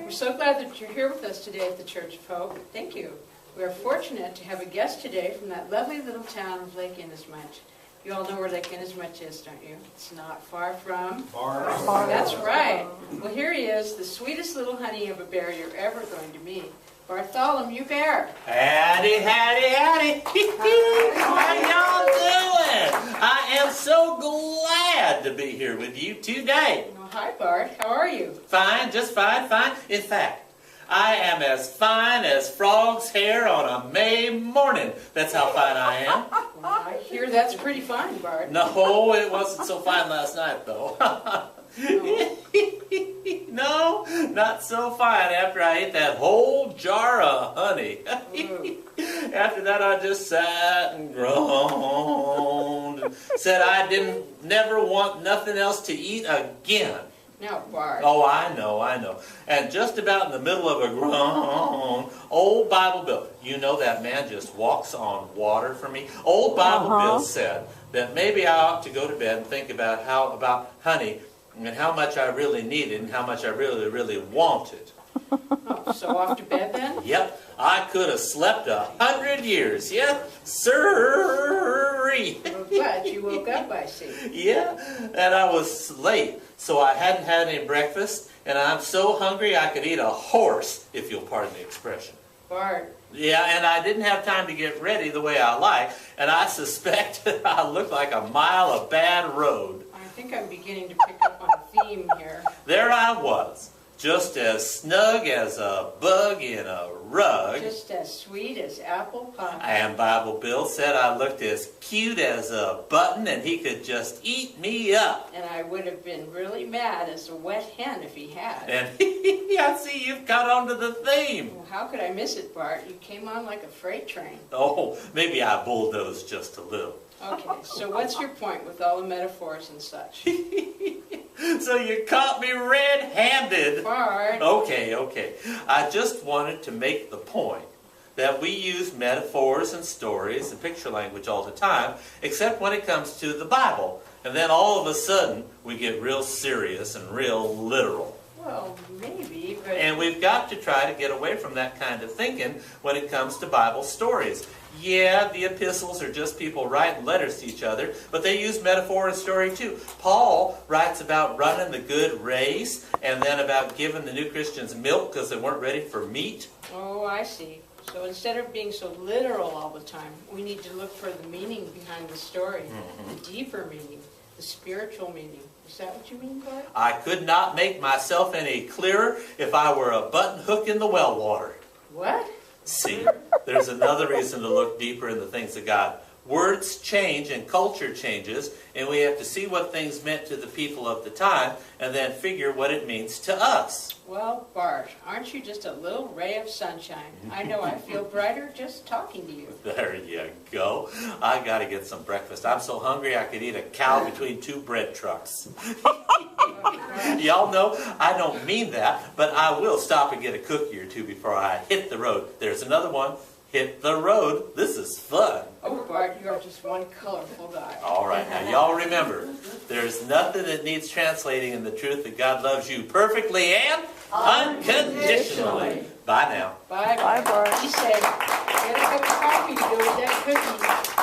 We're so glad that you're here with us today at the Church of Hope. Thank you. We are fortunate to have a guest today from that lovely little town of Lake Inasmuch. You all know where Lake Inasmuch is, don't you? It's not far from... That's right. Well, here he is, the sweetest little honey of a bear you're ever going to meet. Bartholomew Bear. Howdy, howdy, howdy. How y'all doing? I am so glad to be here with you today. Well, hi, Bart. How are you? Fine, just fine, fine. In fact, I am as fine as frog's hair on a May morning. That's how fine I am. Well, I hear that's pretty fine, Bart. No, it wasn't so fine last night, though. No, not so fine after I ate that whole jar of honey. After that, I just sat and groaned and said I didn't never want nothing else to eat again. Now, Bart. Oh, I know. And just about in the middle of a groan, old Bible Bill, you know that man just walks on water for me. Old Bible Bill said that maybe I ought to go to bed and think about honey and how much I really needed and how much I really, really wanted. Oh, so off to bed then? Yep, I could have slept 100 years. Yes, sir. But you woke up, I see. Yeah, and I was late, so I hadn't had any breakfast, and I'm so hungry I could eat a horse, if you'll pardon the expression. Bart. Yeah, and I didn't have time to get ready the way I like, and I suspect I looked like a mile of bad road. I think I'm beginning to pick up on a theme here. There I was, just as snug as a bug in a rug. Just as sweet as apple pie. And Bible Bill said I looked as cute as a button and he could just eat me up. And I would have been really mad as a wet hen if he had. And I see you've got onto the theme. Well, how could I miss it, Bart? You came on like a freight train. Oh, maybe I bulldozed just a little. Okay, so what's your point with all the metaphors and such? So you caught me red-handed. Bart. Okay. I just wanted to make the point that we use metaphors and stories and picture language all the time, except when it comes to the Bible. And then all of a sudden, we get real serious and real literal. Well, maybe, but... And we've got to try to get away from that kind of thinking when it comes to Bible stories. Yeah, the epistles are just people writing letters to each other, but they use metaphor and story too. Paul writes about running the good race, and then about giving the new Christians milk because they weren't ready for meat. Oh, I see. So instead of being so literal all the time, we need to look for the meaning behind the story, the deeper meaning, the spiritual meaning. Is that what you mean, Bart? I could not make myself any clearer if I were a button hook in the well water. What? See, there's another reason to look deeper in the things of God. Words change and culture changes, and we have to see what things meant to the people of the time and then figure what it means to us. Well, Bart, aren't you just a little ray of sunshine? I know I feel brighter just talking to you. There you go. I got to get some breakfast. I'm so hungry I could eat a cow between two bread trucks. Y'all know I don't mean that, but I will stop and get a cookie or two before I hit the road. There's another one. Hit the road. This is fun. Oh, Bart, you are just one colorful guy. All right, now y'all remember, there's nothing that needs translating in the truth that God loves you perfectly and unconditionally. Bye now. Bye, Bart. Be safe. Get a cup of coffee to go with that cookie.